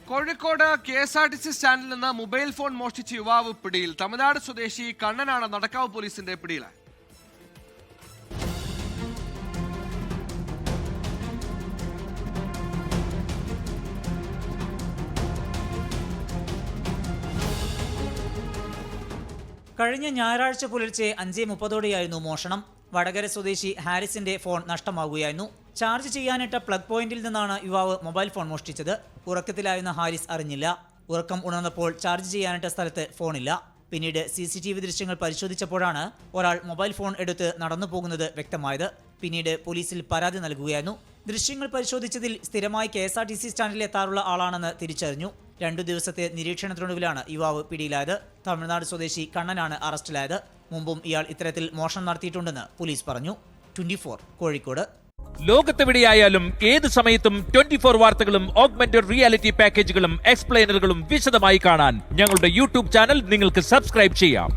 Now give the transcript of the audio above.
Kozhikode KSRTC സ്റ്റാൻഡിൽ നിന്ന് mobile phone മോഷ്ടിച്ച യുവാവ് പിടിയിൽ. തമിഴ്നാട് സ്വദേശി കണ്ണനാണ് നടക്കാവ് പോലീസിന്റെ പിടിയിലായത്. കഴിഞ്ഞ ഞായറാഴ്ച പുലർച്ചെ 5:30 മോഷണം. വടകര സ്വദേശി ഹാരിസിന്റെ ഫോൺ നഷ്ടമാകുകയായിരുന്നു. ചാർജ് ചെയ്യാനിട്ട പ്ലഗ് പോയിന്റിൽ നിന്നാണ് യുവാവ് മൊബൈൽ ഫോൺ മോഷ്ടിച്ചത്. ഉറക്കത്തിലായിരുന്ന ഹാരിസ് അറിഞ്ഞില്ല. ഉറക്കം ഉണർന്നപ്പോൾ ചാർജ് ചെയ്യാനിട്ട സ്ഥലത്ത് ഫോണില്ല. പിന്നീട് CCTV ദൃശ്യങ്ങൾ പരിശോധിച്ചപ്പോഴാണ് ഒരാൾ മൊബൈൽ ഫോൺ എടുത്ത് നടന്നു പോകുന്നത് വ്യക്തമായത്. പിന്നീട് പോലീസിൽ പരാതി നൽകുകയായിരുന്നു. ദൃശ്യങ്ങൾ പരിശോധിച്ചതിൽ സ്ഥിരമായി KSRTC സ്റ്റാൻഡിൽ എത്താറുള്ള ആളാണെന്ന് തിരിച്ചറിഞ്ഞു. 2 ദിവസത്തെ നിരീക്ഷണത്തിനൊടുവിലാണ് യുവാവ് പിടിയിലായത്. തമിഴ്നാട് സ്വദേശി കണ്ണനാണ് അറസ്റ്റിലായത്. മുമ്പും ഇയാൾ ഇത്തരത്തിൽ മോഷണം നടത്തിയിട്ടുണ്ടെന്ന് പോലീസ് പറഞ്ഞു. 24 കോഴിക്കോട്. ലോകത്തെവിടെയായാലും ഏത് സമയത്തും 24 വാർത്തകളും ഓഗ്മെന്റഡ് റിയാലിറ്റി പാക്കേജുകളും എക്സ്പ്ലെയിനറുകളും വിശദമായി കാണാൻ ഞങ്ങളുടെ YouTube ചാനൽ നിങ്ങൾക്ക് സബ്സ്ക്രൈബ് ചെയ്യാം.